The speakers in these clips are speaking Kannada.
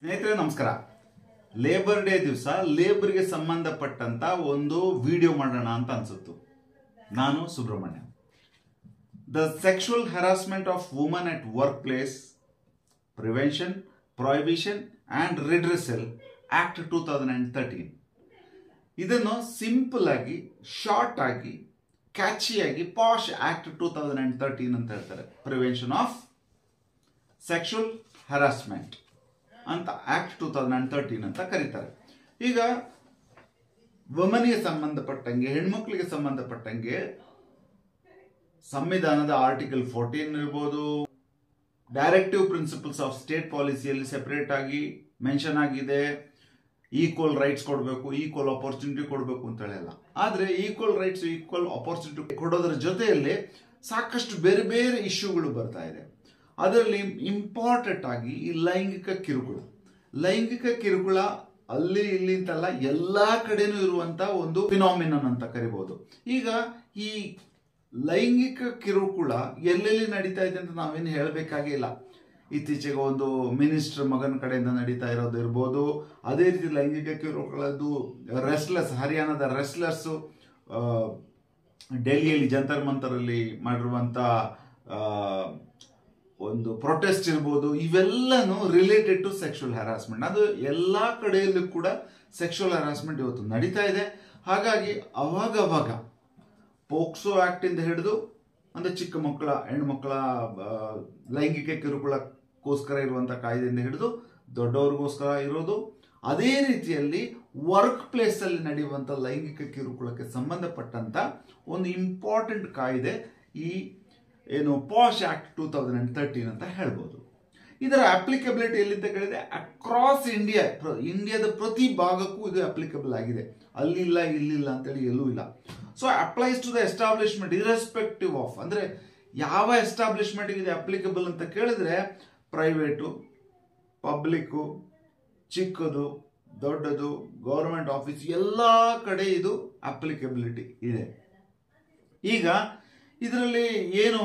ಸ್ನೇಹಿತರೆ ನಮಸ್ಕಾರ. ಲೇಬರ್ ಡೇ ದಿವಸ ಲೇಬರ್ಗೆ ಸಂಬಂಧಪಟ್ಟಂತ ಒಂದು ವಿಡಿಯೋ ಮಾಡೋಣ ಅಂತ ಅನ್ಸುತ್ತು. ನಾನು Subrahmanya. The sexual harassment of woman at workplace prevention, prohibition and redressal act 2013. ಇದನ್ನು ಸಿಂಪಲ್ ಆಗಿ, ಶಾರ್ಟ್ ಆಗಿ, ಕ್ಯಾಚಿಯಾಗಿ ಪಾಶ್ ಆಕ್ಟ್ 2013 ಅಂತ ಹೇಳ್ತಾರೆ. ಪ್ರಿವೆನ್ಷನ್ ಆಫ್ ಸೆಕ್ಷುವಲ್ ಹರಾಸ್ಮೆಂಟ್ ಅಂತ ಆಕ್ಟ್ 2013 ಅಂತ ಕರೀತಾರೆ. ಈಗ ವುಮನ್ಗೆ ಸಂಬಂಧಪಟ್ಟಂಗೆ, ಹೆಣ್ಮಕ್ಳಿಗೆ ಸಂಬಂಧಪಟ್ಟಂಗೆ ಸಂವಿಧಾನದ ಆರ್ಟಿಕಲ್ 14 ಇರ್ಬೋದು, ಡೈರೆಕ್ಟಿವ್ ಪ್ರಿನ್ಸಿಪಲ್ಸ್ ಆಫ್ ಸ್ಟೇಟ್ ಪಾಲಿಸಿಯಲ್ಲಿ ಸೆಪರೇಟ್ ಆಗಿ ಮೆನ್ಷನ್ ಆಗಿದೆ. ಈಕ್ವಲ್ ರೈಟ್ಸ್ ಕೊಡಬೇಕು, ಈಕ್ವಲ್ ಅಪರ್ಚುನಿಟಿ ಕೊಡಬೇಕು ಅಂತ ಹೇಳಲ್ಲ. ಆದ್ರೆ ಈಕ್ವಲ್ ರೈಟ್ಸ್, ಈಕ್ವಲ್ ಅಪರ್ಚುನಿಟಿ ಕೊಡೋದ್ರ ಜೊತೆಯಲ್ಲಿ ಸಾಕಷ್ಟು ಬೇರೆ ಬೇರೆ ಇಶ್ಯೂಗಳು ಬರ್ತಾ ಇದೆ. ಅದರಲ್ಲಿ ಇಂಪಾರ್ಟೆಂಟ್ ಆಗಿ ಈ ಲೈಂಗಿಕ ಕಿರುಕುಳ ಅಲ್ಲಿ ಇಲ್ಲಿ ಅಂತಲ್ಲ, ಎಲ್ಲಾ ಕಡೆನೂ ಇರುವಂತ ಒಂದು ಫಿನಾಮಿನನ್ ಅಂತ ಕರಿಬಹುದು. ಈಗ ಈ ಲೈಂಗಿಕ ಕಿರುಕುಳ ಎಲ್ಲೆಲ್ಲಿ ನಡೀತಾ ಇದೆ ಅಂತ ನಾವೇನು ಹೇಳಬೇಕಾಗಿಲ್ಲ. ಇತ್ತೀಚೆಗೆ ಒಂದು ಮಿನಿಸ್ಟರ್ ಮಗನ ಕಡೆಯಿಂದ ನಡೀತಾ ಇರೋದು ಇರ್ಬೋದು. ಅದೇ ರೀತಿ ಲೈಂಗಿಕ ಕಿರುಕುಳದ್ದು ಹರಿಯಾಣದ ರೆಸ್ಲರ್ಸ್ ಡೆಲ್ಲಿಯಲ್ಲಿ ಜಂತರ್ ಮಂತರಲ್ಲಿ ಮಾಡಿರುವಂತ ಒಂದು ಪ್ರೊಟೆಸ್ಟ್ ಇರ್ಬೋದು. ಇವೆಲ್ಲನೂ ರಿಲೇಟೆಡ್ ಟು ಸೆಕ್ಷುವಲ್ ಹರಾಸ್ಮೆಂಟ್. ಅದು ಎಲ್ಲಾ ಕಡೆಯಲ್ಲೂ ಕೂಡ ಸೆಕ್ಷುವಲ್ ಹರಾಸ್ಮೆಂಟ್ ಇವತ್ತು ನಡೀತಾ ಇದೆ. ಹಾಗಾಗಿ ಅವಾಗ ಪೋಕ್ಸೋ ಆಕ್ಟ್ ಇಂದ ಹಿಡಿದು, ಅಂದ್ರೆ ಚಿಕ್ಕ ಮಕ್ಕಳ, ಹೆಣ್ಮಕ್ಳ ಲೈಂಗಿಕ ಕಿರುಕುಳಕ್ಕೋಸ್ಕರ ಇರುವಂತ ಕಾಯ್ದೆಯಿಂದ ಹಿಡಿದು ದೊಡ್ಡವ್ರಿಗೋಸ್ಕರ ಇರೋದು, ಅದೇ ರೀತಿಯಲ್ಲಿ ವರ್ಕ್ ಪ್ಲೇಸ್ ಅಲ್ಲಿ ನಡೆಯುವಂತ ಲೈಂಗಿಕ ಕಿರುಕುಳಕ್ಕೆ ಸಂಬಂಧಪಟ್ಟಂತ ಒಂದು ಇಂಪಾರ್ಟೆಂಟ್ ಕಾಯ್ದೆ ಈ ಪಾಶ್ ಆಕ್ಟ್ 2013 ಅಂತ ಹೇಳ್ಬೋದು. ಇದರ ಅಪ್ಲಿಕಬಿಲಿಟಿ ಎಲ್ಲಿಂದ ಕೇಳಿದೆ, ಅಕ್ರಾಸ್ ಇಂಡಿಯಾದ ಪ್ರತಿ ಭಾಗಕ್ಕೂ ಇದು ಅಪ್ಲಿಕಬಲ್ ಆಗಿದೆ. ಅಲ್ಲಿಲ್ಲ ಇಲ್ಲಿಲ್ಲ ಅಂತೇಳಿ ಎಲ್ಲೂ ಇಲ್ಲ. So applies to the establishment irrespective of, ಅಂದ್ರೆ ಯಾವ ಎಸ್ಟಾಬ್ಲಿಷ್ಮೆಂಟ್ ಇದೆ ಅಪ್ಲಿಕಬಲ್ ಅಂತ ಕೇಳಿದ್ರೆ, ಪ್ರೈವೇಟು, ಪಬ್ಲಿಕ್ಕು, ಚಿಕ್ಕದು, ದೊಡ್ಡದು, ಗೌರ್ಮೆಂಟ್ ಆಫೀಸ್, ಎಲ್ಲಾ ಕಡೆ ಇದು ಅಪ್ಲಿಕಬಿಲಿಟಿ ಇದೆ. ಈಗ ಇದರಲ್ಲಿ ಏನು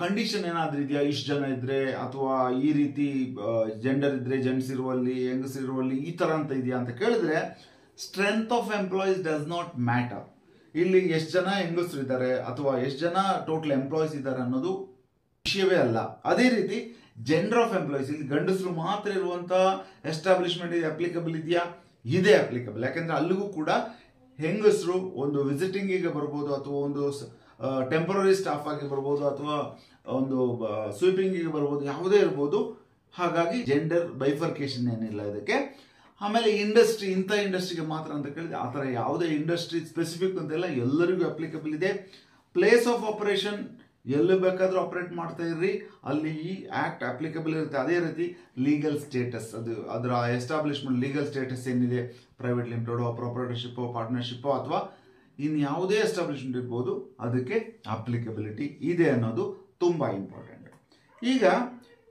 ಕಂಡೀಷನ್ ಏನಾದ್ರೂ ಇದೆಯಾ, ಇಷ್ಟು ಜನ ಇದ್ರೆ ಅಥವಾ ಈ ರೀತಿ ಜೆಂಡರ್ ಇದ್ರೆ, ಜೆಂಟ್ಸ್ ಇರುವಲ್ಲಿ, ಹೆಂಗಸ್ ಇರುವಲ್ಲಿ, ಈ ತರ ಅಂತ ಇದೆಯಾ ಅಂತ ಕೇಳಿದ್ರೆ, strength of employees does not matter. ಇಲ್ಲಿ ಎಷ್ಟು ಜನ ಹೆಂಗಸರು ಇದ್ದಾರೆ ಅಥವಾ ಎಷ್ಟು ಜನ ಟೋಟಲ್ ಎಂಪ್ಲಾಯೀಸ್ ಇದ್ದಾರೆ ಅನ್ನೋದು ವಿಷಯವೇ ಅಲ್ಲ. ಅದೇ ರೀತಿ ಜೆಂಡರ್ ಆಫ್ ಎಂಪ್ಲಾಯೀಸ್, ಇಲ್ಲಿ ಗಂಡಸರು ಮಾತ್ರ ಇರುವಂತ ಎಸ್ಟಾಬ್ಲಿಷ್ಮೆಂಟ್ ಇದೆ, ಅಪ್ಲಿಕಬಲ್ ಇದೆಯಾ? ಇದೆ ಅಪ್ಲಿಕಬಲ್. ಯಾಕಂದ್ರೆ ಅಲ್ಲಿಗೂ ಕೂಡ ಹೆಂಗಸರು ಒಂದು ವಿಸಿಟಿಂಗಿಗೆ ಬರ್ಬೋದು, ಅಥವಾ ಒಂದು ಟೆಂಪರರಿ ಸ್ಟಾಫ್ ಆಗಿ ಬರ್ಬೋದು, ಅಥವಾ ಒಂದು ಸ್ವೀಪಿಂಗಿಗೆ ಬರ್ಬೋದು, ಯಾವುದೇ ಇರ್ಬೋದು. ಹಾಗಾಗಿ ಜೆಂಡರ್ ಬೈಫರ್ಕೇಶನ್ ಏನಿಲ್ಲ ಇದಕ್ಕೆ. ಆಮೇಲೆ ಇಂಡಸ್ಟ್ರಿ, ಇಂಥ ಇಂಡಸ್ಟ್ರಿಗೆ ಮಾತ್ರ ಅಂತ ಕೇಳಿದ್ರೆ, ಆ ಥರ ಯಾವುದೇ ಇಂಡಸ್ಟ್ರಿ ಸ್ಪೆಸಿಫಿಕ್ ಅಂತೆಲ್ಲ ಎಲ್ಲರಿಗೂ ಅಪ್ಲಿಕಬಲ್ ಇದೆ. ಪ್ಲೇಸ್ ಆಫ್ ಆಪರೇಷನ್ ಎಲ್ಲಿ ಬೇಕಾದ್ರೂ ಆಪರೇಟ್ ಮಾಡ್ತಾ ಇರ್ರಿ, ಅಲ್ಲಿ ಈ ಆಕ್ಟ್ ಅಪ್ಲಿಕಬಲ್ ಇರುತ್ತೆ. ಅದೇ ರೀತಿ ಲೀಗಲ್ ಸ್ಟೇಟಸ್, ಅದರ ಎಸ್ಟಾಬ್ಲಿಷ್ಮೆಂಟ್ ಲೀಗಲ್ ಸ್ಟೇಟಸ್ ಏನಿದೆ, ಪ್ರೈವೇಟ್ ಲಿಮಿಟೆಡ್, ಪ್ರೊಪ್ರೈಟರ್ಶಿಪ್, ಪಾರ್ಟ್ನರ್ಶಿಪ್ ಅಥವಾ ಇನ್ಯಾವುದೇ ಎಸ್ಟಾಬ್ಲಿಷ್ಮೆಂಟ್ ಇರ್ಬೋದು, ಅದಕ್ಕೆ ಅಪ್ಲಿಕಬಿಲಿಟಿ ಇದೆ ಅನ್ನೋದು ತುಂಬಾ ಇಂಪಾರ್ಟೆಂಟ್. ಈಗ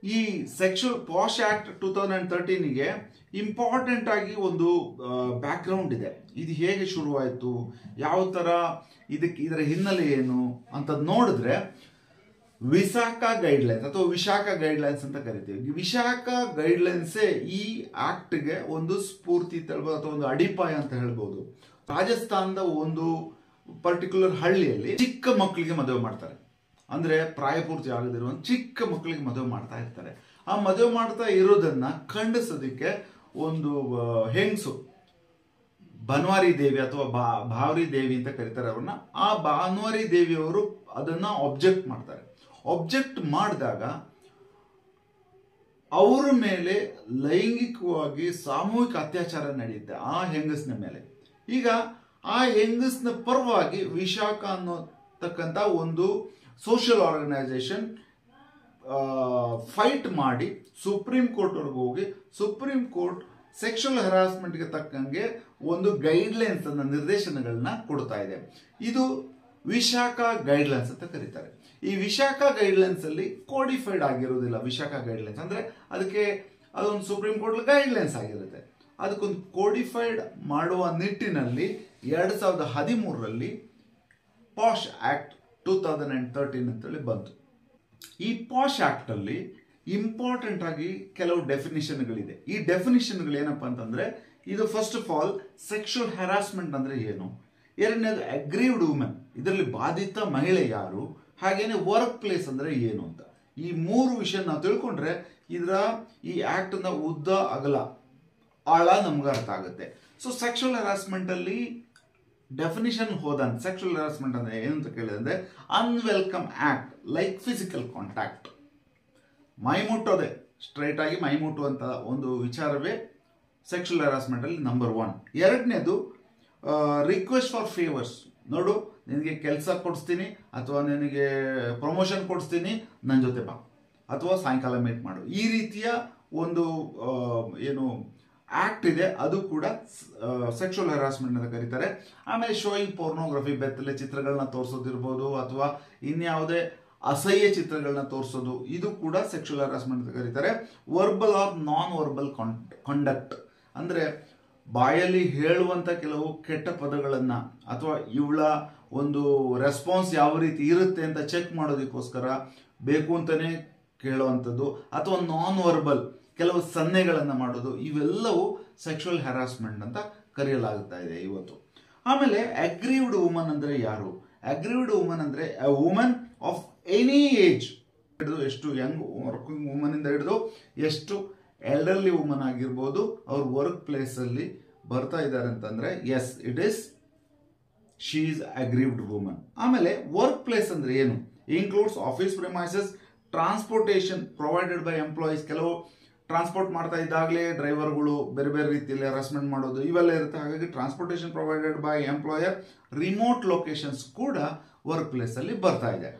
ಈ ಸೆಕ್ಷುವಲ್ ಪಾಶ್ ಆಕ್ಟ್ 2013ಗೆ ಇಂಪಾರ್ಟೆಂಟ್ ಆಗಿ ಒಂದು ಬ್ಯಾಕ್ ಗ್ರೌಂಡ್ ಇದೆ. ಇದು ಹೇಗೆ ಶುರುವಾಯಿತು, ಯಾವ ತರ ಇದರ ಹಿನ್ನೆಲೆ ಏನು ಅಂತ ನೋಡಿದ್ರೆ, ವಿಶಾಖ ಗೈಡ್ಲೈನ್ಸ್ ಅಥವಾ ವಿಶಾಖ ಗೈಡ್ಲೈನ್ಸ್ ಅಂತ ಕರಿತೀವಿ. ವಿಶಾಖ ಗೈಡ್ಲೈನ್ಸೇ ಈ ಆಕ್ಟ್ಗೆ ಒಂದು ಸ್ಫೂರ್ತಿ ಅಥವಾ ಒಂದು ಅಡಿಪಾಯ ಅಂತ ಹೇಳ್ಬೋದು. ರಾಜಸ್ಥಾನದ ಒಂದು ಪರ್ಟಿಕ್ಯುಲರ್ ಹಳ್ಳಿಯಲ್ಲಿ ಚಿಕ್ಕ ಮಕ್ಕಳಿಗೆ ಮದುವೆ ಮಾಡ್ತಾರೆ. ಅಂದ್ರೆ ಪ್ರಾಯಪೂರ್ತಿ ಆಗದಿರುವ ಚಿಕ್ಕ ಮಕ್ಕಳಿಗೆ ಮದುವೆ ಮಾಡ್ತಾ ಇರ್ತಾರೆ. ಆ ಮದುವೆ ಮಾಡ್ತಾ ಇರೋದನ್ನ ಖಂಡಿಸೋದಕ್ಕೆ ಒಂದು ಹೆಂಗಸು, ಬನ್ವಾರಿ ದೇವಿ ಅಥವಾ ಭಾವರಿ ದೇವಿ ಅಂತ ಕರೀತಾರೆ ಅವ್ರನ್ನ, ಆ ಬನ್ವಾರಿ ದೇವಿಯವರು ಅದನ್ನ ಆಬ್ಜೆಕ್ಟ್ ಮಾಡ್ತಾರೆ. ಆಬ್ಜೆಕ್ಟ್ ಮಾಡಿದಾಗ ಅವರ ಮೇಲೆ ಲೈಂಗಿಕವಾಗಿ ಸಾಮೂಹಿಕ ಅತ್ಯಾಚಾರ ನಡೆಯುತ್ತೆ ಆ ಹೆಂಗಸಿನ ಮೇಲೆ. ಈಗ ಆ ಹೆಂಗಸ್ನ ಪರವಾಗಿ ವಿಶಾಖ ಅನ್ನೋತಕ್ಕಂಥ ಒಂದು ಸೋಷಿಯಲ್ ಆರ್ಗನೈಸೇಷನ್ ಫೈಟ್ ಮಾಡಿ ಸುಪ್ರೀಂ ಕೋರ್ಟ್ ವರೆಗೂ ಹೋಗಿ, ಸುಪ್ರೀಂ ಕೋರ್ಟ್ ಸೆಕ್ಷುವಲ್ ಹರಾಸ್ಮೆಂಟ್ಗೆ ತಕ್ಕಂಗೆ ಒಂದು ಗೈಡ್ಲೈನ್ಸ್ ಅನ್ನ, ನಿರ್ದೇಶನಗಳನ್ನ ಕೊಡ್ತಾ ಇದೆ. ಇದು ವಿಶಾಖ ಗೈಡ್ಲೈನ್ಸ್ ಅಂತ ಕರೀತಾರೆ. ಈ ವಿಶಾಖ ಗೈಡ್ಲೈನ್ಸ್ ಅಲ್ಲಿ ಕೋಡಿಫೈಡ್ ಆಗಿರೋದಿಲ್ಲ. ವಿಶಾಖ ಗೈಡ್ಲೈನ್ಸ್ ಅಂದ್ರೆ ಅದಕ್ಕೆ ಅದೊಂದು ಸುಪ್ರೀಂ ಕೋರ್ಟ್ ಗೈಡ್ಲೈನ್ಸ್ ಆಗಿರುತ್ತೆ. ಅದಕ್ಕೊಂದು ಕೋಡಿಫೈಡ್ ಮಾಡುವ ನಿಟ್ಟಿನಲ್ಲಿ 2013ರಲ್ಲಿ ಪಾಶ್ ಆಕ್ಟ್ 2013 ಅಂತೇಳಿ ಬಂತು. ಈ ಪಾಶ್ ಆಕ್ಟ್ ಅಲ್ಲಿ ಇಂಪಾರ್ಟೆಂಟ್ ಆಗಿ ಕೆಲವು ಡೆಫಿನಿಷನ್ಗಳಿದೆ. ಈ ಡೆಫಿನಿಷನ್ಗಳು ಏನಪ್ಪ ಅಂತಂದ್ರೆ, ಇದು first of all sexual harassment ಅಂದ್ರೆ ಏನು, ಎರಡನೇದು ಅಗ್ರೀವ್ಡ್ ವುಮೆನ್, ಇದರಲ್ಲಿ ಬಾಧಿತ ಮಹಿಳೆ ಯಾರು, ಹಾಗೇನೆ ವರ್ಕ್ ಪ್ಲೇಸ್ ಅಂದ್ರೆ ಏನು ಅಂತ. ಈ ಮೂರು ವಿಷಯ ನಾವು ತಿಳ್ಕೊಂಡ್ರೆ ಈ ಆಕ್ಟ್ ನ ಉದ್ದ ಅಗಲ ಆಳ ನಮ್ಗೆ ಅರ್ಥ ಆಗುತ್ತೆ. ಸೊ ಸೆಕ್ಷುವಲ್ ಹ್ಯಾರಾಸ್ಮೆಂಟ್ ಅಲ್ಲಿ ಡೆಫಿನಿಷನ್ ಹೋದಂತೆ ಸೆಕ್ಷುವಲ್ ಹ್ಯಾರಾಸ್ಮೆಂಟ್ ಅಂದ್ರೆ ಏನಂತ ಕೇಳಿದ್ರೆ, unwelcome act like physical contact, ಮೈ ಮುಟ್ಟೋದೆ, ಸ್ಟ್ರೈಟ್ ಆಗಿ ಮೈ ಮುಟ್ಟುವಂತ ಒಂದು ವಿಚಾರವೇ ಸೆಕ್ಷುವಲ್ ಹ್ಯಾರಾಸ್ಮೆಂಟ್ ಅಲ್ಲಿ ನಂಬರ್ 1. ಎರಡನೇದು ರಿಕ್ವೆಸ್ಟ್ ಫಾರ್ ಫೇವರ್ಸ್, ನೋಡು ನಿನಗೆ ಕೆಲಸ ಕೊಡಿಸ್ತೀನಿ ಅಥವಾ ನಿನಗೆ ಪ್ರಮೋಷನ್ ಕೊಡಿಸ್ತೀನಿ, ನನ್ನ ಜೊತೆ ಬಾ, ಅಥವಾ ಸಾಯಂಕಾಲ ಮೀಟ್ ಮಾಡು, ಈ ರೀತಿಯ ಒಂದು ಏನು ಆಕ್ಟ್ ಇದೆ, ಅದು ಕೂಡ ಸೆಕ್ಷುವಲ್ ಹ್ಯಾರಾಸ್ಮೆಂಟ್ ಅಂತ ಕರೀತಾರೆ. ಆಮೇಲೆ ಶೋಯಿಂಗ್ ಪೋರ್ನೋಗ್ರಫಿ, ಬೆತ್ತಲೆ ಚಿತ್ರಗಳನ್ನ ತೋರಿಸೋದಿರ್ಬೋದು ಅಥವಾ ಇನ್ಯಾವುದೇ ಅಸಹ್ಯ ಚಿತ್ರಗಳನ್ನ ತೋರಿಸೋದು, ಇದು ಕೂಡ ಸೆಕ್ಷುವಲ್ ಹ್ಯಾರಾಸ್ಮೆಂಟ್ ಅಂತ ಕರೀತಾರೆ. Verbal or non verbal conduct ಅಂದ್ರೆ ಬಾಯಲ್ಲಿ ಹೇಳುವಂತ ಕೆಲವು ಕೆಟ್ಟ ಪದಗಳನ್ನ ಅಥವಾ ಇವಳ ಒಂದು ರೆಸ್ಪಾನ್ಸ್ ಯಾವ ರೀತಿ ಇರುತ್ತೆ ಅಂತ ಚೆಕ್ ಮಾಡೋದಕ್ಕೋಸ್ಕರ ಬೇಕು ಅಂತಾನೆ ಕೇಳುವಂಥದ್ದು, ಅಥವಾ ನಾನ್ ವರ್ಬಲ್ ಕೆಲವು ಸನ್ನೆಗಳನ್ನ ಮಾಡೋದು, ಇವೆಲ್ಲವೂ ಸೆಕ್ಷುವಲ್ ಹ್ಯಾರಾಸ್ಮೆಂಟ್ ಅಂತ ಕರೆಯಲಾಗುತ್ತಾ ಇದೆ ಇವತ್ತು. ಆಮೇಲೆ ಅಗ್ರೀವ್ಡ್ ವುಮನ್ ಅಂದ್ರೆ ಯಾರು? ಅಗ್ರೀವ್ಡ್ ವುಮನ್ ಅಂದ್ರೆ a woman of any age, ಎಷ್ಟು ಯಂಗ್ ವರ್ಕಿಂಗ್ ವುಮನ್ ಇಂದ ಹಿಡಿದು ಎಷ್ಟು ಎಲ್ಡರ್ಲಿ ವುಮನ್ ಆಗಿರ್ಬೋದು, ಅವ್ರ ವರ್ಕ್ ಪ್ಲೇಸ್ ಅಲ್ಲಿ ಬರ್ತಾ ಇದ್ದಾರೆ ಅಂತಂದ್ರೆ yes it is she is aggrieved woman. ಆಮೇಲೆ ವರ್ಕ್ ಪ್ಲೇಸ್ ಅಂದ್ರೆ ಏನು? Includes office premises, transportation provided by employees, ಕೆಲವು ಟ್ರಾನ್ಸ್ಪೋರ್ಟ್ ಮಾಡ್ತಾ ಇದ್ದಾಗಲೇ ಡ್ರೈವರ್ಗಳು ಬೇರೆ ಬೇರೆ ರೀತಿಯಲ್ಲಿ ಹರಾಸ್ಮೆಂಟ್ ಮಾಡೋದು ಇವೆಲ್ಲ ಇರುತ್ತೆ. ಹಾಗಾಗಿ transportation provided by employer, remote locations ಕೂಡ ವರ್ಕ್ ಪ್ಲೇಸ್ ಅಲ್ಲಿ ಬರ್ತಾ ಇದೆ.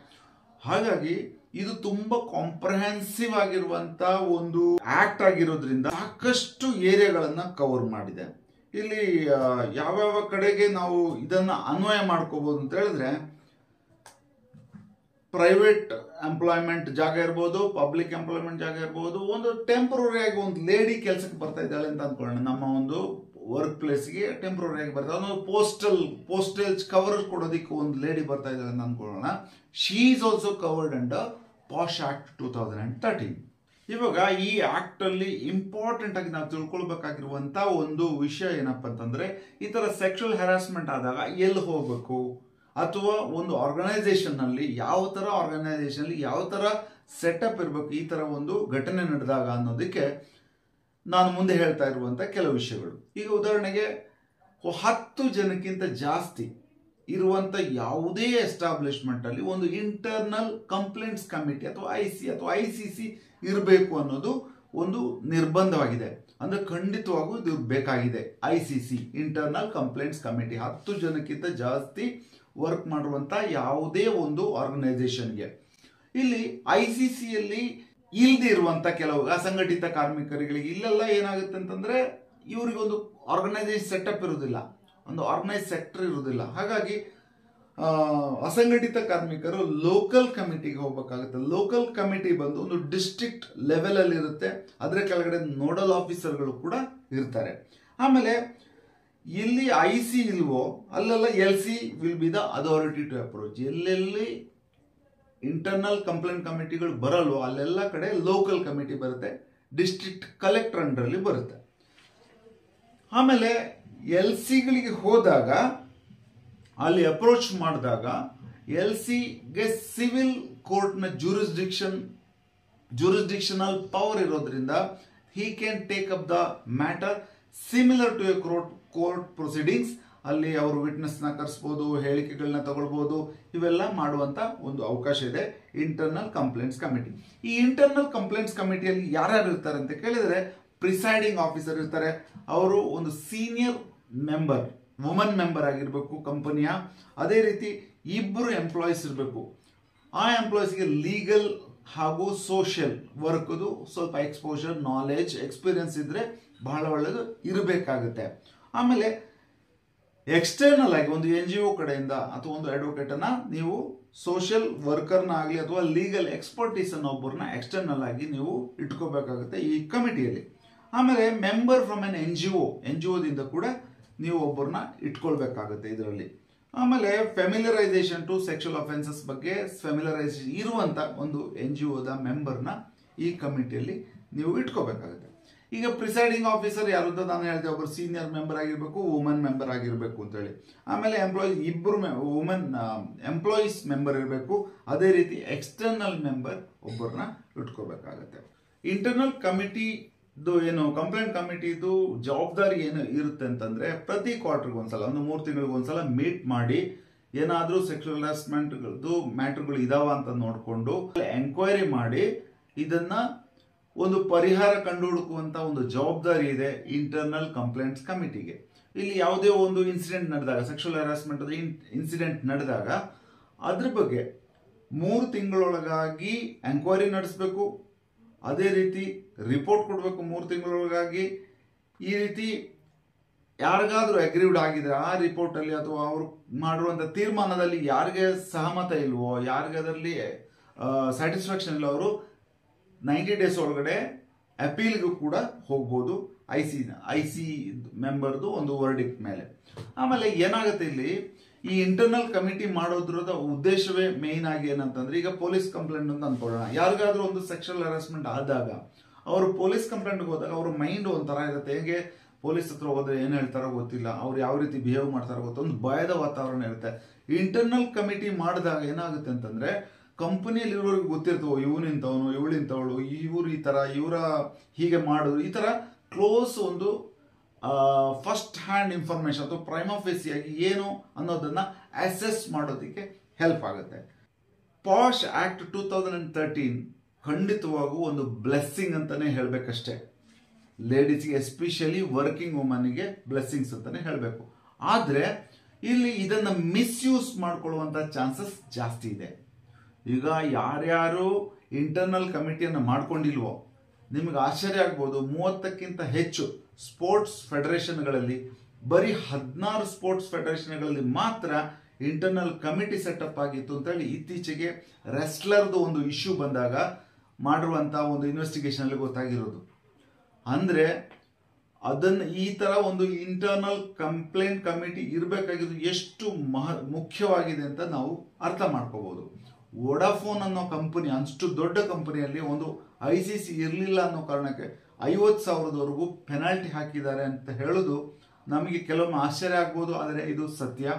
ಹಾಗಾಗಿ ಇದು ತುಂಬಾ ಕಾಂಪ್ರಹೆನ್ಸಿವ್ ಆಗಿರುವಂತ ಒಂದು ಆಕ್ಟ್ ಆಗಿರೋದ್ರಿಂದ ಸಾಕಷ್ಟು ಏರಿಯಾಗಳನ್ನ ಕವರ್ ಮಾಡಿದೆ. ಇಲ್ಲಿ ಯಾವ್ಯಾವ ಕಡೆಗೆ ನಾವು ಇದನ್ನ ಅನ್ವಯ ಮಾಡ್ಕೋಬಹುದು ಅಂತ ಹೇಳಿದ್ರೆ, ಪ್ರೈವೇಟ್ ಎಂಪ್ಲಾಯ್ಮೆಂಟ್ ಜಾಗ ಇರ್ಬೋದು, ಪಬ್ಲಿಕ್ ಎಂಪ್ಲಾಯ್ಮೆಂಟ್ ಜಾಗ ಇರ್ಬೋದು, ಒಂದು ಟೆಂಪರರಿ ಆಗಿ ಒಂದು ಲೇಡಿ ಕೆಲಸಕ್ಕೆ ಬರ್ತಾ ಇದ್ದಾಳೆ ಅಂತ ಅನ್ಕೊಳ್ಳೋಣ, ನಮ್ಮ ಒಂದು ವರ್ಕ್ ಪ್ಲೇಸ್ಗೆ ಟೆಂಪರರಿ ಆಗಿ ಬರ್ತಾ ಒಂದು ಪೋಸ್ಟಲ್ ಕವರ್ ಕೊಡೋದಕ್ಕೆ ಒಂದು ಲೇಡಿ ಬರ್ತಾ ಇದ್ದಾಳೆ ಅಂತ ಅನ್ಕೊಳ್ಳೋಣ. She is also covered under POSH act 2013. ಇವಾಗ ಈ ಆಕ್ಟ್ ಅಲ್ಲಿ ಇಂಪಾರ್ಟೆಂಟ್ ಆಗಿ ನಾವು ತಿಳ್ಕೊಳ್ಬೇಕಾಗಿರುವಂತ ಒಂದು ವಿಷಯ ಏನಪ್ಪಾ ಅಂತಂದ್ರೆ, ಈ ತರ ಸೆಕ್ಷುವಲ್ ಹ್ಯಾರಾಸ್ಮೆಂಟ್ ಆದಾಗ ಎಲ್ಲಿ ಹೋಗ್ಬೇಕು, ಅಥವಾ ಒಂದು ಆರ್ಗನೈಸೇಷನ್ ನಲ್ಲಿ ಯಾವ ತರ ಸೆಟಪ್ ಇರಬೇಕು, ಈ ತರ ಒಂದು ಘಟನೆ ನಡೆದಾಗ ಅನ್ನೋದಕ್ಕೆ ನಾನು ಮುಂದೆ ಹೇಳ್ತಾ ಇರುವಂತ ಕೆಲವು ವಿಷಯಗಳು. ಈಗ ಉದಾಹರಣೆಗೆ 10 ಜನಕ್ಕಿಂತ ಜಾಸ್ತಿ ಇರುವಂತ ಯಾವುದೇ ಎಸ್ಟಾಬ್ಲಿಷ್ಮೆಂಟ್ ಅಲ್ಲಿ ಒಂದು ಇಂಟರ್ನಲ್ ಕಂಪ್ಲೇಂಟ್ಸ್ ಕಮಿಟಿ ಅಥವಾ ICC ಇರಬೇಕು ಅನ್ನೋದು ಒಂದು ನಿರ್ಬಂಧವಾಗಿದೆ. ಅಂದ್ರೆ ಖಂಡಿತವಾಗೂ ಇದು ಬೇಕಾಗಿದೆ. ICC ಇಂಟರ್ನಲ್ ಕಂಪ್ಲೇಂಟ್ಸ್ ಕಮಿಟಿ 10 ಜನಕ್ಕಿಂತ ಜಾಸ್ತಿ ವರ್ಕ್ ಮಾಡುವಂತ ಯಾವುದೇ ಒಂದು ಆರ್ಗನೈಸೇಷನ್ಗೆ. ಇಲ್ಲಿ ICC ಯಲ್ಲಿ ಇಲ್ದೇ ಇರುವಂತ ಕೆಲವು ಅಸಂಘಟಿತ ಕಾರ್ಮಿಕರಿಗೆ ಇಲ್ಲೆಲ್ಲ ಏನಾಗುತ್ತೆ ಅಂತಂದ್ರೆ, ಇವರಿಗೆ ಒಂದು ಆರ್ಗನೈಸೇಷನ್ ಸೆಟಪ್ ಇರುವುದಿಲ್ಲ, ಒಂದು ಆರ್ಗನೈಸ್ ಸೆಕ್ಟರ್ ಇರುವುದಿಲ್ಲ. ಹಾಗಾಗಿ ಅಸಂಘಟಿತ ಕಾರ್ಮಿಕರು ಲೋಕಲ್ ಕಮಿಟಿಗೆ ಹೋಗ್ಬೇಕಾಗುತ್ತೆ. ಲೋಕಲ್ ಕಮಿಟಿ ಬಂದು ಒಂದು ಡಿಸ್ಟ್ರಿಕ್ಟ್ ಲೆವೆಲ್ ಅಲ್ಲಿ ಇರುತ್ತೆ, ಅದರ ಕೆಳಗಡೆ ನೋಡಲ್ ಆಫೀಸರ್ಗಳು ಕೂಡ ಇರ್ತಾರೆ. ಆಮೇಲೆ ಎಲ್ಲಿ IC ಇಲ್ವೋ ಅಲ್ಲೆಲ್ಲ LC will be the authority to approach. ಎಲ್ಲೆಲ್ಲಿ ಇಂಟರ್ನಲ್ ಕಂಪ್ಲೇಂಟ್ ಕಮಿಟಿಗಳು ಬರಲ್ವೋ ಅಲ್ಲೆಲ್ಲ ಕಡೆ ಲೋಕಲ್ ಕಮಿಟಿ ಬರುತ್ತೆ, ಡಿಸ್ಟ್ರಿಕ್ಟ್ ಕಲೆಕ್ಟರ್ ಅಂಡರ್ ಅಲ್ಲಿ ಬರುತ್ತೆ. ಆಮೇಲೆ LCಗಳಿಗೆ ಹೋದಾಗ, ಅಲ್ಲಿ ಅಪ್ರೋಚ್ ಮಾಡಿದಾಗ LCಗೆ ಸಿವಿಲ್ ಕೋರ್ಟ್ನ ಜೂರಿಸ್ಡಿಕ್ಷನಲ್ ಪವರ್ ಇರೋದ್ರಿಂದ he can take up the matter similar to a court proceedings. ಅಲ್ಲಿ ಅವರು ವಿಟ್ನೆಸ್ ನ ಕರೆಸಬಹುದು, ಹೇಳಿಕೆಗಳನ್ನ ತಗೊಳ್ಬಹುದು, ಇವೆಲ್ಲ ಮಾಡುವಂತ ಒಂದು ಅವಕಾಶ ಇದೆ ಇಂಟರ್ನಲ್ ಕಂಪ್ಲೇಂಟ್ಸ್ ಕಮಿಟಿ. ಈ ಇಂಟರ್ನಲ್ ಕಂಪ್ಲೇಂಟ್ಸ್ ಕಮಿಟಿಯಲ್ಲಿ ಯಾರ್ಯಾರು ಇರ್ತಾರೆ ಅಂತ ಕೇಳಿದ್ರೆ, ಪ್ರಿಸೈಡಿಂಗ್ ಆಫೀಸರ್ ಇರ್ತಾರೆ, ಅವರು ಒಂದು ಸೀನಿಯರ್ ಮೆಂಬರ್, ವುಮನ್ ಮೆಂಬರ್ ಆಗಿರ್ಬೇಕು ಕಂಪನಿಯ. ಅದೇ ರೀತಿ 2 ಎಂಪ್ಲಾಯೀಸ್ ಇರಬೇಕು. ಆ ಎಂಪ್ಲಾಯೀಸ್ಗೆ ಲೀಗಲ್ ಹಾಗೂ ಸೋಷಿಯಲ್ ವರ್ಕ್ ಸ್ವಲ್ಪ ಎಕ್ಸ್ಪೋಜರ್, ನಾಲೆಜ್, ಎಕ್ಸ್ಪೀರಿಯನ್ಸ್ ಇದ್ರೆ ಬಹಳ ಒಳ್ಳೆಯದು ಇರಬೇಕಾಗುತ್ತೆ. ಆಮೇಲೆ ಎಕ್ಸ್ಟರ್ನಲ್ ಆಗಿ ಒಂದು NGO ಕಡೆಯಿಂದ ಅಥವಾ ಒಂದು ಅಡ್ವೊಕೇಟ್ ಅನ್ನ ನೀವು ಸೋಷಿಯಲ್ ವರ್ಕರ್ನ ಆಗಲಿ ಅಥವಾ ಲೀಗಲ್ ಎಕ್ಸ್ಪರ್ಟೀಸ್ ಅನ್ನೋ ಒಬ್ಬರನ್ನ ಎಕ್ಸ್ಟರ್ನಲ್ ಆಗಿ ನೀವು ಇಟ್ಕೋಬೇಕಾಗುತ್ತೆ ಈ ಕಮಿಟಿಯಲ್ಲಿ. ಆಮೇಲೆ ಮೆಂಬರ್ ಫ್ರಮ್ ಎನ್ NGOದಿಂದ ಕೂಡ ನೀವು ಒಬ್ಬರನ್ನ ಇಟ್ಕೊಳ್ಬೇಕಾಗುತ್ತೆ ಇದರಲ್ಲಿ. ಆಮೇಲೆ ಫೆಮಿಲರೈಸೇಷನ್ ಟು ಸೆಕ್ಷುವಲ್ ಅಫೆನ್ಸಸ್ ಬಗ್ಗೆ ಫೆಮಿಲರೈಸೇಷನ್ ಇರುವಂತ ಒಂದು NGOದ ಮೆಂಬರ್ನ ಈ ಕಮಿಟಿಯಲ್ಲಿ ನೀವು ಇಟ್ಕೋಬೇಕಾಗುತ್ತೆ. ಈಗ ಪ್ರಿಸೈಡಿಂಗ್ ಆಫೀಸರ್ ಯಾರು ಅಂತ ನಾನು ಹೇಳ್ತೇವೆ, ಒಬ್ಬರು ಸೀನಿಯರ್ ಮೆಂಬರ್ ಆಗಿರಬೇಕು, ವುಮನ್ ಮೆಂಬರ್ ಆಗಿರಬೇಕು ಅಂತೇಳಿ. ಆಮೇಲೆ ಇಬ್ಬರು ವುಮನ್ ಎಂಪ್ಲಾಯೀಸ್ ಮೆಂಬರ್ ಇರಬೇಕು. ಅದೇ ರೀತಿ ಎಕ್ಸ್ಟರ್ನಲ್ ಮೆಂಬರ್ ಒಬ್ಬರನ್ನ ಇಟ್ಕೋಬೇಕಾಗತ್ತೆ. ಇಂಟರ್ನಲ್ ಕಮಿಟಿದು ಏನು ಕಂಪ್ಲೇಂಟ್ ಕಮಿಟಿದು ಜವಾಬ್ದಾರಿ ಏನು ಇರುತ್ತೆ ಅಂತಂದ್ರೆ, ಪ್ರತಿ ಕ್ವಾರ್ಟರ್ಗೆ ಒಂದ್ಸಲ, ಒಂದು 3 ತಿಂಗಳಿಗೊಂದ್ಸಲ ಮೀಟ್ ಮಾಡಿ ಏನಾದರೂ ಸೆಕ್ಷುವಲ್ ಹರಾಸ್ಮೆಂಟ್ದು ಮ್ಯಾಟರ್ಗಳು ಇದಾವ ಅಂತ ನೋಡಿಕೊಂಡು ಎಂಕ್ವೈರಿ ಮಾಡಿ ಇದನ್ನ ಒಂದು ಪರಿಹಾರ ಕಂಡುಹುಡುಕುವಂತ ಒಂದು ಜವಾಬ್ದಾರಿ ಇದೆ ಇಂಟರ್ನಲ್ ಕಂಪ್ಲೇಂಟ್ಸ್ ಕಮಿಟಿಗೆ. ಇಲ್ಲಿ ಯಾವುದೇ ಒಂದು ಇನ್ಸಿಡೆಂಟ್ ನಡೆದಾಗ, ಸೆಕ್ಷುವಲ್ ಹರಾಸ್ಮೆಂಟ್ ಇನ್ಸಿಡೆಂಟ್ ನಡೆದಾಗ ಅದ್ರ ಬಗ್ಗೆ 3 ತಿಂಗಳೊಳಗಾಗಿ ಎಂಕ್ವೈರಿ ನಡೆಸಬೇಕು. ಅದೇ ರೀತಿ ರಿಪೋರ್ಟ್ ಕೊಡಬೇಕು 3 ತಿಂಗಳೊಳಗಾಗಿ. ಈ ರೀತಿ ಯಾರಿಗಾದ್ರೂ ಅಗ್ರೀವ್ಡ್ ಆಗಿದ್ರೆ ಆ ರಿಪೋರ್ಟ್ ಅಲ್ಲಿ ಅಥವಾ ಅವರು ಮಾಡಿರುವಂತ ತೀರ್ಮಾನದಲ್ಲಿ ಯಾರಿಗೆ ಸಹಮತ ಇಲ್ವೋ, ಯಾರಿಗೆ ಅದರಲ್ಲಿ ಸ್ಯಾಟಿಸ್ಫ್ಯಾಕ್ಷನ್ ಇಲ್ಲ, ಅವರು 90 ಡೇಸ್ ಒಳಗಡೆ ಅಪೀಲ್ಗೂ ಕೂಡ ಹೋಗ್ಬೋದು ಐ ಸಿ ಮೆಂಬರ್ದು ಒಂದು ವರ್ಡಿಕ್ಟ್ ಮೇಲೆ. ಆಮೇಲೆ ಏನಾಗುತ್ತೆ ಇಲ್ಲಿ, ಈ ಇಂಟರ್ನಲ್ ಕಮಿಟಿ ಮಾಡೋದ್ರದ ಉದ್ದೇಶವೇ ಮೇನ್ ಆಗಿ ಏನಂತಂದ್ರೆ, ಈಗ ಪೊಲೀಸ್ ಕಂಪ್ಲೇಂಟ್ ಅಂತ ಅನ್ಕೊಳ್ಳೋಣ, ಯಾರಿಗಾದ್ರೂ ಒಂದು ಸೆಕ್ಷುವಲ್ ಹರಾಸ್ಮೆಂಟ್ ಆದಾಗ ಅವರು ಪೊಲೀಸ್ ಕಂಪ್ಲೇಂಟ್ಗೆ ಹೋದಾಗ ಅವ್ರ ಮೈಂಡ್ ಒಂಥರ ಇರುತ್ತೆ. ಹೇಗೆ ಪೊಲೀಸ್ ಹತ್ರ ಹೋದ್ರೆ ಏನು ಹೇಳ್ತಾರೋ ಗೊತ್ತಿಲ್ಲ, ಅವ್ರು ಯಾವ ರೀತಿ ಬಿಹೇವ್ ಮಾಡ್ತಾರೋ ಗೊತ್ತ, ಒಂದು ಭಯದ ವಾತಾವರಣ ಇರುತ್ತೆ. ಇಂಟರ್ನಲ್ ಕಮಿಟಿ ಮಾಡಿದಾಗ ಏನಾಗುತ್ತೆ ಅಂತಂದ್ರೆ, ಕಂಪನಿಯಲ್ಲಿ ಇರೋರಿಗೆ ಗೊತ್ತಿರ್ತವೆ, ಇವನಿಂತವನು, ಇವಳಿಂತವಳು, ಇವ್ರು ಈ ತರ, ಇವರ ಹೀಗೆ ಮಾಡೋದು, ಈ ತರ ಕ್ಲೋಸ್ ಒಂದು ಫಸ್ಟ್ ಹ್ಯಾಂಡ್ ಇನ್ಫಾರ್ಮೇಶನ್ ಅಥವಾ ಪ್ರೈಮಾ ಫೇಸಿಯಾಗಿ ಏನು ಅನ್ನೋದನ್ನ ಅಸೆಸ್ ಮಾಡೋದಕ್ಕೆ ಹೆಲ್ಪ್ ಆಗುತ್ತೆ. ಪಾಶ್ ಆಕ್ಟ್ 2013 ಖಂಡಿತವಾಗೂ ಒಂದು ಬ್ಲೆಸ್ಸಿಂಗ್ ಅಂತಾನೆ ಹೇಳ್ಬೇಕಷ್ಟೇ. ಲೇಡೀಸ್ಗೆ, ಎಸ್ಪೆಷಲಿ ವರ್ಕಿಂಗ್ ವುಮನ್ಗೆ ಬ್ಲೆಸ್ಸಿಂಗ್ಸ್ ಅಂತಾನೆ ಹೇಳಬೇಕು. ಆದ್ರೆ ಇಲ್ಲಿ ಇದನ್ನ ಮಿಸ್ಯೂಸ್ ಮಾಡ್ಕೊಳ್ಳುವಂತ ಚಾನ್ಸಸ್ ಜಾಸ್ತಿ ಇದೆ. ಈಗ ಯಾರ್ಯಾರು ಇಂಟರ್ನಲ್ ಕಮಿಟಿಯನ್ನು ಮಾಡ್ಕೊಂಡಿಲ್ವೋ, ನಿಮ್ಗೆ ಆಶ್ಚರ್ಯ ಆಗ್ಬೋದು, 30ಕ್ಕಿಂತ ಹೆಚ್ಚು ಸ್ಪೋರ್ಟ್ಸ್ ಫೆಡರೇಷನ್ಗಳಲ್ಲಿ ಬರೀ 16 ಸ್ಪೋರ್ಟ್ಸ್ ಫೆಡರೇಷನ್ಗಳಲ್ಲಿ ಮಾತ್ರ ಇಂಟರ್ನಲ್ ಕಮಿಟಿ ಸೆಟಪ್ ಆಗಿತ್ತು ಅಂತೇಳಿ ಇತ್ತೀಚೆಗೆ ರೆಸ್ಲರ್ದು ಒಂದು ಇಶ್ಯೂ ಬಂದಾಗ ಮಾಡಿರುವಂತ ಒಂದು ಇನ್ವೆಸ್ಟಿಗೇಷನ್ ಅಲ್ಲಿ ಗೊತ್ತಾಗಿರೋದು. ಅಂದ್ರೆ ಅದನ್ನ ಈ ತರ ಒಂದು ಇಂಟರ್ನಲ್ ಕಂಪ್ಲೇಂಟ್ ಕಮಿಟಿ ಇರಬೇಕಾಗಿದ್ದು ಎಷ್ಟು ಮುಖ್ಯವಾಗಿದೆ ಅಂತ ನಾವು ಅರ್ಥ ಮಾಡ್ಕೋಬಹುದು. ವೋಡಾಫೋನ್ ಅನ್ನೋ ಕಂಪನಿ, ಅಷ್ಟು ದೊಡ್ಡ ಕಂಪನಿಯಲ್ಲಿ ಒಂದು ICC ಇರಲಿಲ್ಲ ಅನ್ನೋ ಕಾರಣಕ್ಕೆ 50,000ದವರೆಗೂ ಪೆನಾಲ್ಟಿ ಹಾಕಿದ್ದಾರೆ ಅಂತ ಹೇಳೋದು ನಮಗೆ ಕೆಲವೊಮ್ಮೆ ಆಶ್ಚರ್ಯ ಆಗ್ಬೋದು, ಆದರೆ ಇದು ಸತ್ಯ.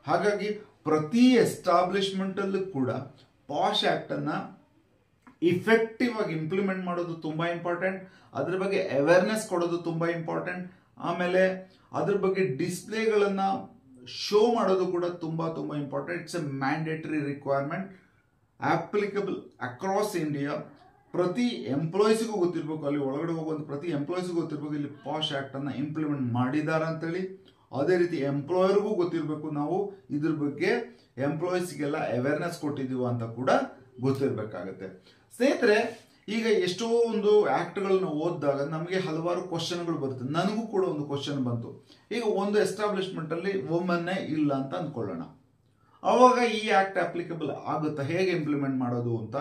ಹಾಗಾಗಿ ಪ್ರತಿ ಎಸ್ಟಾಬ್ಲಿಷ್ಮೆಂಟ್ ಅಲ್ಲೂ ಕೂಡ ಪಾಶ್ ಆಕ್ಟ್ ಅನ್ನ ಇಫೆಕ್ಟಿವ್ ಆಗಿ ಇಂಪ್ಲಿಮೆಂಟ್ ಮಾಡೋದು ತುಂಬಾ ಇಂಪಾರ್ಟೆಂಟ್. ಅದ್ರ ಬಗ್ಗೆ ಅವೇರ್ನೆಸ್ ಕೊಡೋದು ತುಂಬಾ ಇಂಪಾರ್ಟೆಂಟ್. ಆಮೇಲೆ ಅದ್ರ ಬಗ್ಗೆ ಡಿಸ್ಪ್ಲೇಗಳನ್ನ ಶೋ ಮಾಡೋದು ಕೂಡ ತುಂಬಾ important. It's A mandatory requirement, applicable across India. ಪ್ರತಿ ಎಂಪ್ಲಾಯೀಸ್ಗೂ ಗೊತ್ತಿರ್ಬೇಕು, ಅಲ್ಲಿ ಒಳಗಡೆ ಹೋಗುವಂತ ಪ್ರತಿ ಎಂಪ್ಲಾಯೀಸ್ಗೂ ಗೊತ್ತಿರ್ಬೇಕು ಇಲ್ಲಿ ಪಾಶ್ ಆಕ್ಟ್ ಅನ್ನ ಇಂಪ್ಲಿಮೆಂಟ್ ಮಾಡಿದಾರ ಅಂತೇಳಿ. ಅದೇ ರೀತಿ ಎಂಪ್ಲಾಯರ್ಗೂ ಗೊತ್ತಿರಬೇಕು, ನಾವು ಇದ್ರ ಬಗ್ಗೆ ಎಂಪ್ಲಾಯೀಸ್ಗೆಲ್ಲ ಅವೇರ್ನೆಸ್ ಕೊಟ್ಟಿದೀವ ಅಂತ ಕೂಡ ಗೊತ್ತಿರಬೇಕಾಗತ್ತೆ. ಸ್ನೇಹಿತರೆ, ಈಗ ಎಷ್ಟೋ ಒಂದು ಆಕ್ಟ್ಗಳನ್ನ ಓದಿದಾಗ ನಮಗೆ ಹಲವಾರು ಕ್ವಶನ್ಗಳು ಬರುತ್ತೆ. ನನಗೂ ಕೂಡ ಒಂದು ಕ್ವಶನ್ ಬಂತು. ಈಗ ಒಂದು ಎಸ್ಟಾಬ್ಲಿಷ್ಮೆಂಟ್ ಅಲ್ಲಿ ವುಮನ್ನೇ ಇಲ್ಲ ಅಂತ ಅಂದ್ಕೊಳ್ಳೋಣ, ಅವಾಗ ಈ ಆಕ್ಟ್ ಅಪ್ಲಿಕಬಲ್ ಆಗುತ್ತಾ, ಹೇಗೆ ಇಂಪ್ಲಿಮೆಂಟ್ ಮಾಡೋದು ಅಂತ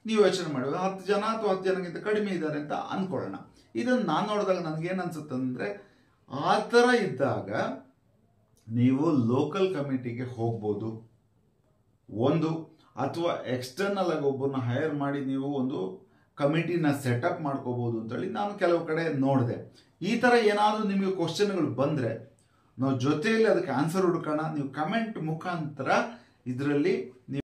ನೀವು ಯೋಚನೆ ಮಾಡುವ. 10 ಜನ ಅಥವಾ 10 ಜನಕ್ಕಿಂತ ಕಡಿಮೆ ಇದ್ದಾರೆ ಅಂತ ಅನ್ಕೊಳ್ಳೋಣ. ಇದನ್ನು ನಾನು ನೋಡಿದಾಗ ನನಗೇನು ಅನ್ಸುತ್ತೆ ಅಂದ್ರೆ, ಆ ಥರ ಇದ್ದಾಗ ನೀವು ಲೋಕಲ್ ಕಮಿಟಿಗೆ ಹೋಗ್ಬೋದು ಒಂದು, ಅಥವಾ ಎಕ್ಸ್ಟರ್ನಲ್ ಆಗಿ ಒಬ್ಬರನ್ನ ಹೈರ್ ಮಾಡಿ ನೀವು ಒಂದು ಕಮಿಟಿನ ಸೆಟಪ್ ಮಾಡ್ಕೋಬಹುದು ಅಂತೇಳಿ ನಾನು ಕೆಲವು ಕಡೆ ನೋಡಿದೆ. ಈ ತರ ಏನಾದರೂ ನಿಮಗೆ ಕ್ವಶನ್ಗಳು ಬಂದ್ರೆ ನಾವು ಜೊತೆಯಲ್ಲಿ ಅದಕ್ಕೆ ಆನ್ಸರ್ ಹುಡುಕೋಣ. ನೀವು ಕಮೆಂಟ್ ಮುಖಾಂತರ ಇದರಲ್ಲಿ